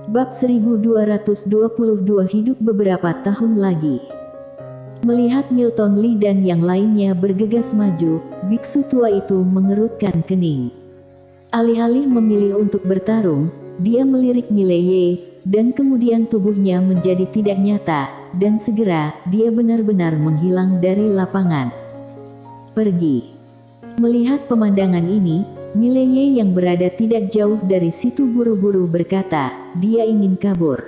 Bab 1222 hidup beberapa tahun lagi. Melihat Milton Lee dan yang lainnya bergegas maju, biksu tua itu mengerutkan kening. Alih-alih memilih untuk bertarung, dia melirik Mileye, dan kemudian tubuhnya menjadi tidak nyata, dan segera dia benar-benar menghilang dari lapangan. Pergi. Melihat pemandangan ini, Mileye yang berada tidak jauh dari situ buru-buru berkata, dia ingin kabur.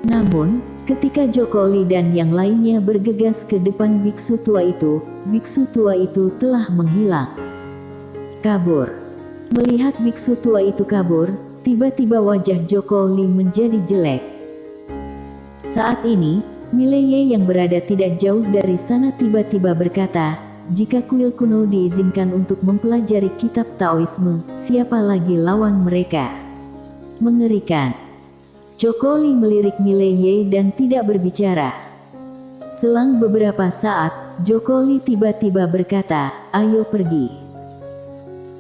Namun, ketika Joko Lee dan yang lainnya bergegas ke depan biksu tua itu telah menghilang. Kabur. Melihat biksu tua itu kabur, tiba-tiba wajah Joko Lee menjadi jelek. Saat ini, Mileye yang berada tidak jauh dari sana tiba-tiba berkata, jika kuil kuno diizinkan untuk mempelajari kitab Taoisme, siapa lagi lawan mereka? Mengerikan. Joko Lee melirik Mileye dan tidak berbicara. Selang beberapa saat, Joko Lee tiba-tiba berkata, ayo pergi.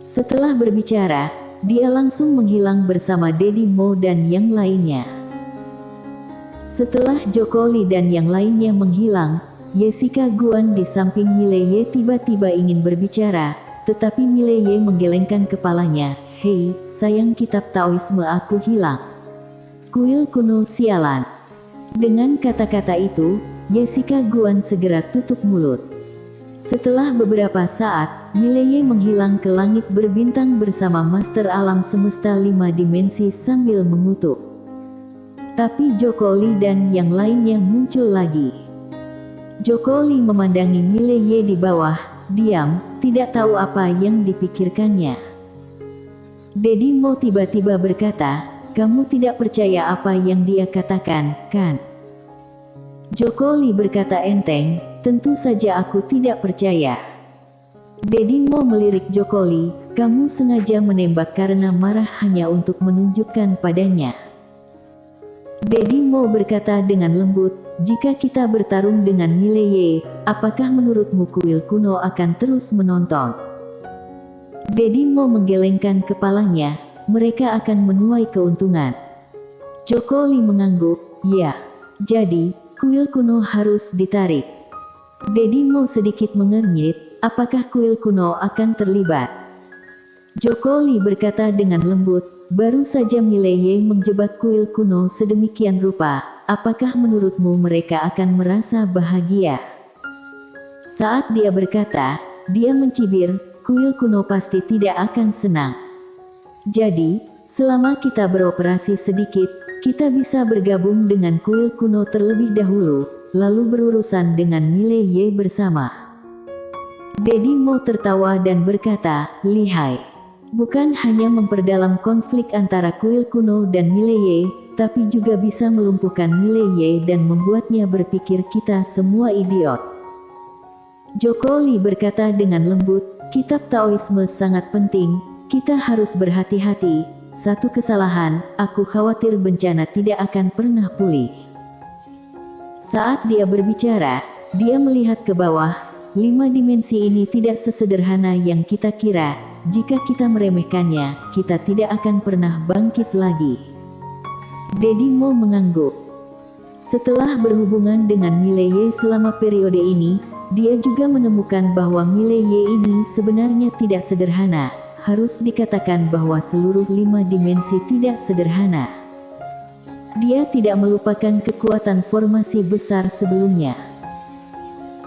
Setelah berbicara, dia langsung menghilang bersama Dedi Mo dan yang lainnya. Setelah Joko Lee dan yang lainnya menghilang, Jessica Guan di samping Mileye tiba-tiba ingin berbicara, tetapi Mileye menggelengkan kepalanya. Hei, sayang kitab Taoisme aku hilang. Kuil kuno sialan. Dengan kata-kata itu, Jessica Guan segera tutup mulut. Setelah beberapa saat, Mileye menghilang ke langit berbintang bersama Master Alam Semesta 5 Dimensi sambil mengutuk. Tapi Joko Lee dan yang lainnya muncul lagi. Joko Lee memandangi Mileye di bawah, diam, tidak tahu apa yang dipikirkannya. Dedi Mo tiba-tiba berkata, kamu tidak percaya apa yang dia katakan, kan? Joko Lee berkata enteng, tentu saja aku tidak percaya. Dedi Mo melirik Joko Lee, kamu sengaja menembak karena marah hanya untuk menunjukkan padanya. Dedi Mo berkata dengan lembut, jika kita bertarung dengan Mileye, apakah menurutmu kuil kuno akan terus menonton? Dedi Mo menggelengkan kepalanya, mereka akan menuai keuntungan. Joko Lee mengangguk, ya. Jadi, kuil kuno harus ditarik. Dedi Mo sedikit mengernyit, apakah kuil kuno akan terlibat? Joko Lee berkata dengan lembut, baru saja Mileye menjebak kuil kuno sedemikian rupa, apakah menurutmu mereka akan merasa bahagia? Saat dia berkata, dia mencibir, kuil kuno pasti tidak akan senang. Jadi, selama kita beroperasi sedikit, kita bisa bergabung dengan kuil kuno terlebih dahulu, lalu berurusan dengan Mileye bersama. Dedi Mo tertawa dan berkata, lihai. Bukan hanya memperdalam konflik antara kuil kuno dan Mileye, tapi juga bisa melumpuhkan Mileye dan membuatnya berpikir kita semua idiot. Joko Lee berkata dengan lembut, kitab Taoisme sangat penting, kita harus berhati-hati, satu kesalahan, aku khawatir bencana tidak akan pernah pulih. Saat dia berbicara, dia melihat ke bawah, 5 dimensi ini tidak sesederhana yang kita kira. Jika kita meremehkannya, kita tidak akan pernah bangkit lagi. Dedi Mo mengangguk. Setelah berhubungan dengan Mileye selama periode ini, dia juga menemukan bahwa Mileye ini sebenarnya tidak sederhana. Harus dikatakan bahwa seluruh 5 dimensi tidak sederhana. Dia tidak melupakan kekuatan formasi besar sebelumnya.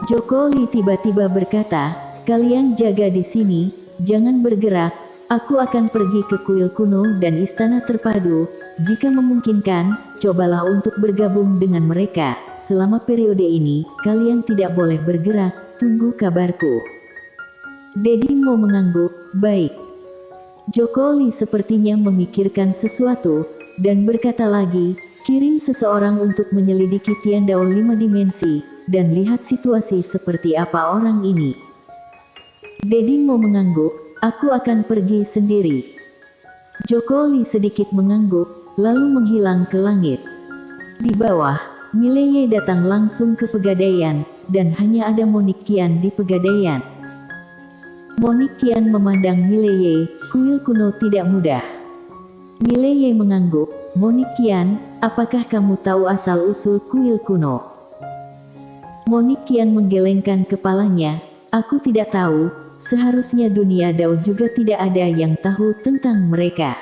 Joko Lee tiba-tiba berkata, kalian jaga di sini. Jangan bergerak, aku akan pergi ke kuil kuno dan istana terpadu, jika memungkinkan, cobalah untuk bergabung dengan mereka, selama periode ini, kalian tidak boleh bergerak, tunggu kabarku. Dedi Mo mengangguk, baik. Joko Lee sepertinya memikirkan sesuatu, dan berkata lagi, kirim seseorang untuk menyelidiki Tiandao 5 dimensi, dan lihat situasi seperti apa orang ini. Dedi Mo mengangguk, aku akan pergi sendiri. Joko Lee sedikit mengangguk, lalu menghilang ke langit. Di bawah, Mileye datang langsung ke pegadaian, dan hanya ada Monik Qian di pegadaian. Monik Qian memandang Mileye, kuil kuno tidak mudah. Mileye mengangguk. Monique Qian, apakah kamu tahu asal-usul kuil kuno? Monique Qian menggelengkan kepalanya. Aku tidak tahu, seharusnya dunia Dao juga tidak ada yang tahu tentang mereka.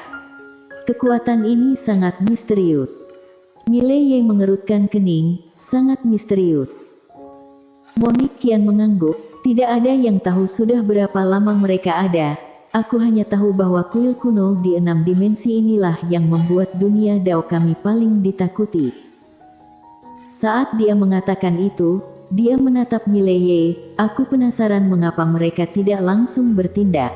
Kekuatan ini sangat misterius. Mileye mengerutkan kening, sangat misterius. Monique Qian mengangguk, tidak ada yang tahu sudah berapa lama mereka ada. Aku hanya tahu bahwa kuil kuno di 6 dimensi inilah yang membuat dunia Dao kami paling ditakuti. Saat dia mengatakan itu, dia menatap Mileye. Aku penasaran mengapa mereka tidak langsung bertindak.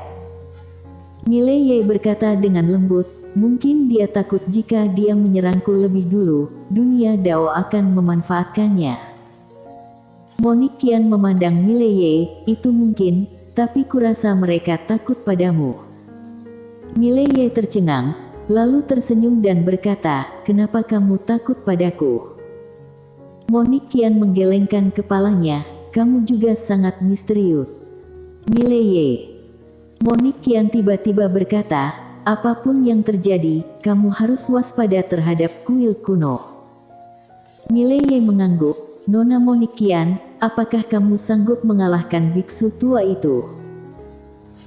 Mileye berkata dengan lembut, mungkin dia takut jika dia menyerangku lebih dulu, dunia Dao akan memanfaatkannya. Monique Qian memandang Mileye, itu mungkin. Tapi kurasa mereka takut padamu. Mileye tercengang, lalu tersenyum dan berkata, kenapa kamu takut padaku? Monique Qian menggelengkan kepalanya, kamu juga sangat misterius. Mileye. Monique Qian tiba-tiba berkata, apapun yang terjadi, kamu harus waspada terhadap kuil kuno. Mileye mengangguk, Nona Monique Qian, apakah kamu sanggup mengalahkan biksu tua itu?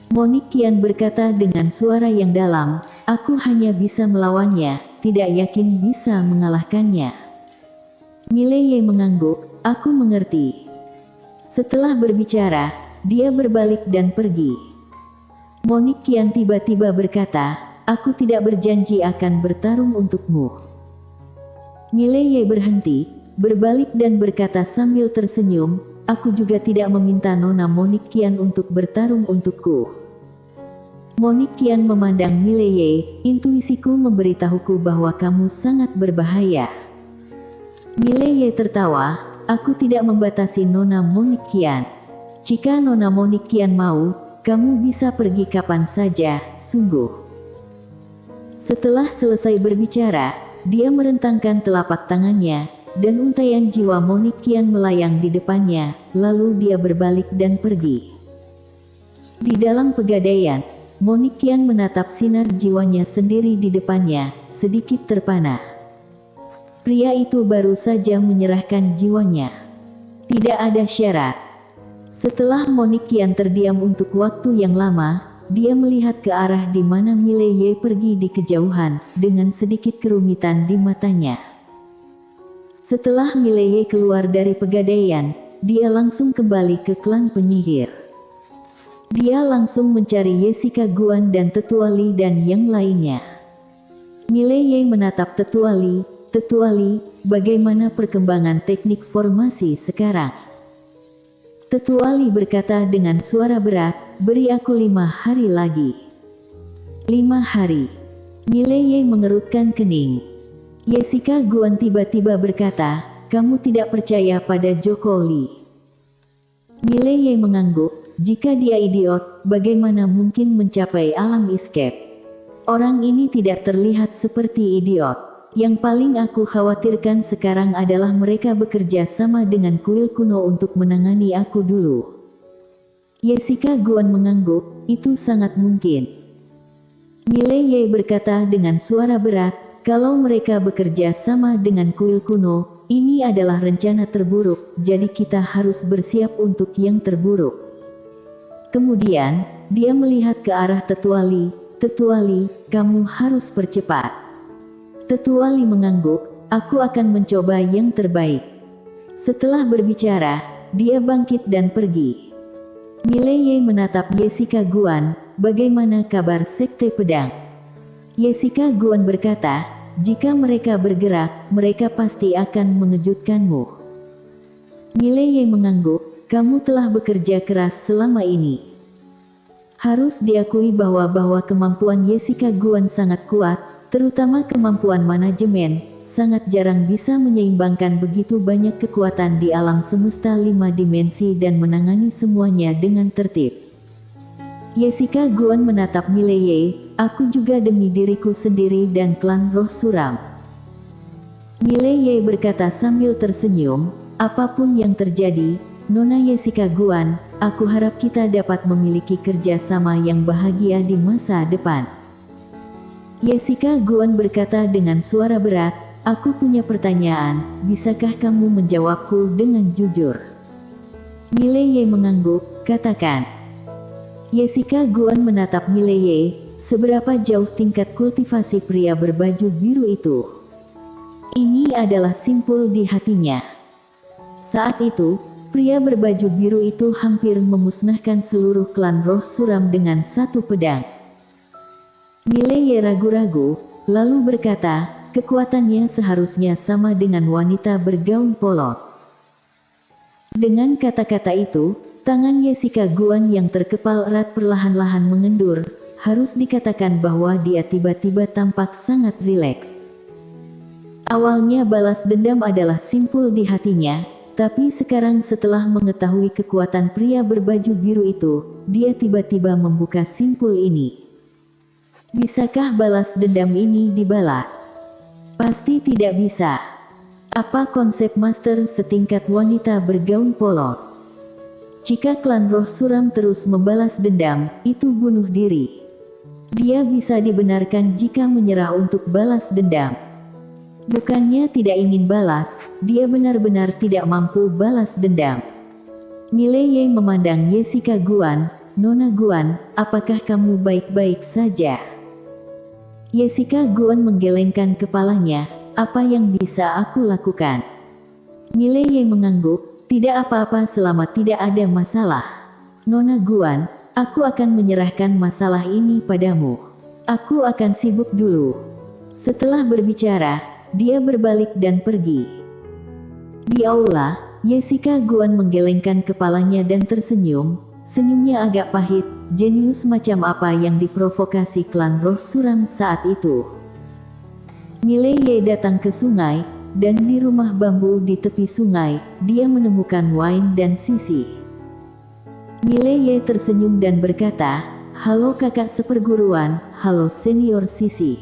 Monique Qian berkata dengan suara yang dalam, aku hanya bisa melawannya, tidak yakin bisa mengalahkannya. Mileye mengangguk, aku mengerti. Setelah berbicara, dia berbalik dan pergi. Monique Qian tiba-tiba berkata, aku tidak berjanji akan bertarung untukmu. Mileye berhenti, berbalik dan berkata sambil tersenyum, aku juga tidak meminta Nona Monique Qian untuk bertarung untukku. Monique Qian memandang Mileye, intuisiku memberitahuku bahwa kamu sangat berbahaya. Mileye tertawa, aku tidak membatasi Nona Monique Qian. Jika Nona Monique Qian mau, kamu bisa pergi kapan saja, sungguh. Setelah selesai berbicara, dia merentangkan telapak tangannya, dan untaian jiwa Monique Qian melayang di depannya, lalu dia berbalik dan pergi. Di dalam pegadaian, Monique Qian menatap sinar jiwanya sendiri di depannya, sedikit terpana. Pria itu baru saja menyerahkan jiwanya. Tidak ada syarat. Setelah Monique Qian terdiam untuk waktu yang lama, dia melihat ke arah di mana Mileye pergi di kejauhan, dengan sedikit kerumitan di matanya. Setelah Mileye keluar dari pegadaian, dia langsung kembali ke klan penyihir. Dia langsung mencari Jessica Guan dan Tetua Li dan yang lainnya. Mileye menatap Tetua Li, bagaimana perkembangan teknik formasi sekarang? Tetua Li berkata dengan suara berat, beri aku 5 hari lagi. 5 hari. Mileye mengerutkan kening. Jessica Guan tiba-tiba berkata, kamu tidak percaya pada Joko Li. Mileye mengangguk, jika dia idiot, bagaimana mungkin mencapai alam escape? Orang ini tidak terlihat seperti idiot. Yang paling aku khawatirkan sekarang adalah mereka bekerja sama dengan kuil kuno untuk menangani aku dulu. Jessica Guan mengangguk, itu sangat mungkin. Mileye berkata dengan suara berat, kalau mereka bekerja sama dengan kuil kuno, ini adalah rencana terburuk, jadi kita harus bersiap untuk yang terburuk. Kemudian, dia melihat ke arah Tetua Li, kamu harus percepat. Tetua Li mengangguk, aku akan mencoba yang terbaik. Setelah berbicara, dia bangkit dan pergi. Mileye menatap Jessica Guan, bagaimana kabar Sekte Pedang? Jessica Guan berkata, jika mereka bergerak, mereka pasti akan mengejutkanmu. Mileye mengangguk, kamu telah bekerja keras selama ini. Harus diakui bahwa kemampuan Jessica Guan sangat kuat, terutama kemampuan manajemen, sangat jarang bisa menyeimbangkan begitu banyak kekuatan di alam semesta 5 dimensi dan menangani semuanya dengan tertib. Jessica Guan menatap Mileye, aku juga demi diriku sendiri dan klan roh suram. Mileye berkata sambil tersenyum, apapun yang terjadi, Nona Jessica Guan, aku harap kita dapat memiliki kerjasama yang bahagia di masa depan. Jessica Guan berkata dengan suara berat, "Aku punya pertanyaan, bisakah kamu menjawabku dengan jujur?" Mileye mengangguk, "Katakan." Jessica Guan menatap Mileye, "Seberapa jauh tingkat kultivasi pria berbaju biru itu?" Ini adalah simpul di hatinya. Saat itu, pria berbaju biru itu hampir memusnahkan seluruh klan roh suram dengan satu pedang. Mileye ragu-ragu, lalu berkata, "Kekuatannya seharusnya sama dengan wanita bergaun polos." Dengan kata-kata itu, tangan Jessica Guan yang terkepal erat perlahan-lahan mengendur. Harus dikatakan bahwa dia tiba-tiba tampak sangat rileks. Awalnya balas dendam adalah simpul di hatinya, tapi sekarang setelah mengetahui kekuatan pria berbaju biru itu, dia tiba-tiba membuka simpul ini. Bisakah balas dendam ini dibalas? Pasti tidak bisa. Apa konsep master setingkat wanita bergaun polos? Jika klan roh suram terus membalas dendam, itu bunuh diri. Dia bisa dibenarkan jika menyerah untuk balas dendam. Bukannya tidak ingin balas, dia benar-benar tidak mampu balas dendam. Mileye memandang Jessica Guan, "Nona Guan, apakah kamu baik-baik saja?" Jessica Guan menggelengkan kepalanya, "Apa yang bisa aku lakukan?" Mileye mengangguk, "Tidak apa-apa selama tidak ada masalah. Nona Guan, aku akan menyerahkan masalah ini padamu. Aku akan sibuk dulu." Setelah berbicara, dia berbalik dan pergi. Di aula, Jessica Guan menggelengkan kepalanya dan tersenyum. Senyumnya agak pahit. Jenius macam apa yang diprovokasi klan roh suram saat itu? Mileye datang ke sungai, dan di rumah bambu di tepi sungai, dia menemukan Wine dan Sisi. Mileye tersenyum dan berkata, "Halo kakak seperguruan, halo senior Sisi."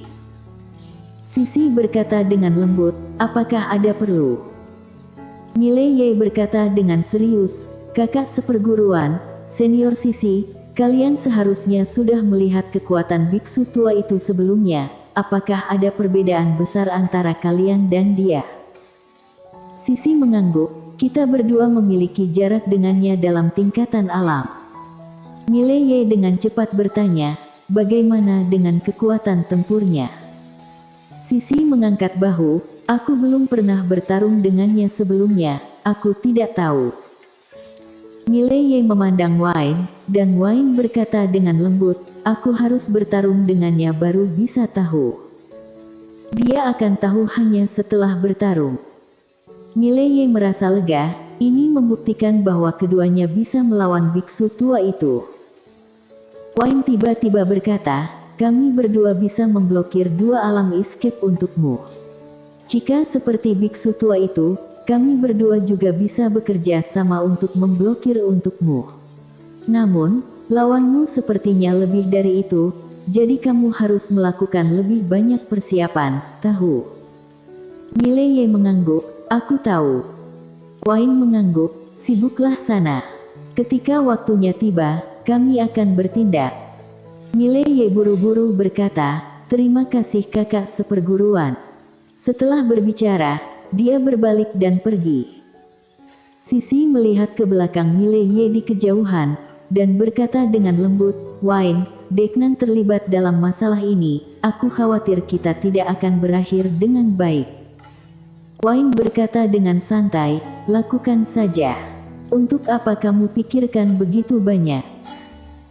Sisi berkata dengan lembut, "Apakah ada perlu?" Mileye berkata dengan serius, "Kakak seperguruan, senior Sisi, kalian seharusnya sudah melihat kekuatan biksu tua itu sebelumnya. Apakah ada perbedaan besar antara kalian dan dia?" Sisi mengangguk, "Kita berdua memiliki jarak dengannya dalam tingkatan alam." Mileye dengan cepat bertanya, "Bagaimana dengan kekuatan tempurnya?" Sisi mengangkat bahu, "Aku belum pernah bertarung dengannya sebelumnya, aku tidak tahu." Mileye memandang Wine, dan Wine berkata dengan lembut, "Aku harus bertarung dengannya baru bisa tahu." Dia akan tahu hanya setelah bertarung. Mileye merasa lega, ini membuktikan bahwa keduanya bisa melawan biksu tua itu. Wine tiba-tiba berkata, "Kami berdua bisa memblokir dua alam escape untukmu. Jika seperti biksu tua itu, kami berdua juga bisa bekerja sama untuk memblokir untukmu. Namun, lawanmu sepertinya lebih dari itu, jadi kamu harus melakukan lebih banyak persiapan, tahu?" Mileye mengangguk, "Aku tahu." Wine mengangguk, "Sibuklah sana. Ketika waktunya tiba, kami akan bertindak." Mileye buru-buru berkata, "Terima kasih kakak seperguruan." Setelah berbicara, dia berbalik dan pergi. Sisi melihat ke belakang Mileye di kejauhan, dan berkata dengan lembut, "Wine, Deknan terlibat dalam masalah ini, aku khawatir kita tidak akan berakhir dengan baik." Wine berkata dengan santai, "Lakukan saja. Untuk apa kamu pikirkan begitu banyak?"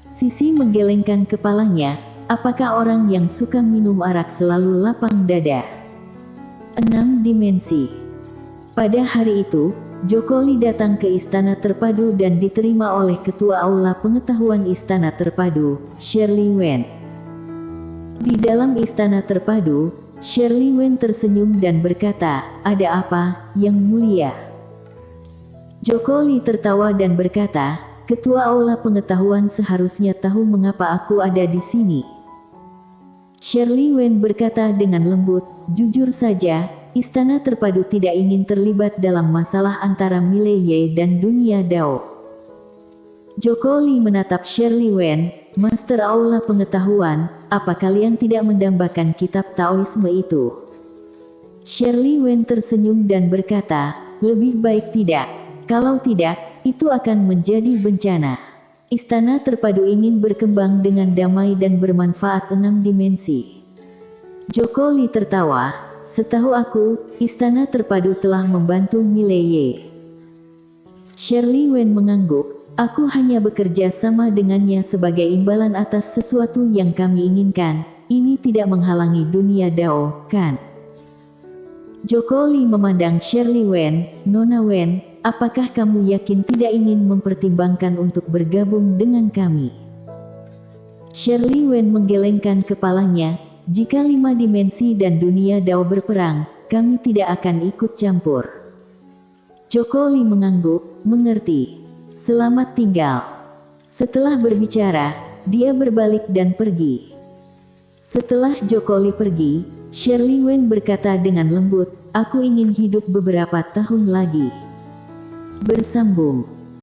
Sisi menggelengkan kepalanya, "Apakah orang yang suka minum arak selalu lapang dada?" 6 dimensi. Pada hari itu, Jokoli datang ke Istana Terpadu dan diterima oleh Ketua Aula Pengetahuan Istana Terpadu, Shirley Wen. Di dalam Istana Terpadu, Shirley Wen tersenyum dan berkata, "Ada apa, Yang Mulia?" Jokoli tertawa dan berkata, "Ketua Aula Pengetahuan seharusnya tahu mengapa aku ada di sini." Shirley Wen berkata dengan lembut, "Jujur saja, Istana Terpadu tidak ingin terlibat dalam masalah antara Mileye dan dunia Dao." Jokoli menatap Shirley Wen, Master Aula Pengetahuan, apa kalian tidak mendambakan kitab Taoisme itu? Shirley Wen tersenyum dan berkata, lebih baik tidak. Kalau tidak, itu akan menjadi bencana. Istana Terpadu ingin berkembang dengan damai dan bermanfaat 6 dimensi. Joko Li tertawa, setahu aku, Istana Terpadu telah membantu Mileye. Shirley Wen mengangguk, aku hanya bekerja sama dengannya sebagai imbalan atas sesuatu yang kami inginkan. Ini tidak menghalangi dunia Dao, kan? Joko Li memandang Shirley Wen, Nona Wen, apakah kamu yakin tidak ingin mempertimbangkan untuk bergabung dengan kami? Shirley Wen menggelengkan kepalanya, jika 5 dimensi dan dunia Dao berperang, kami tidak akan ikut campur. Joko Li mengangguk, mengerti. Selamat tinggal. Setelah berbicara, dia berbalik dan pergi. Setelah Joko Li pergi, Shirley Wen berkata dengan lembut, aku ingin hidup beberapa tahun lagi. Bersambung.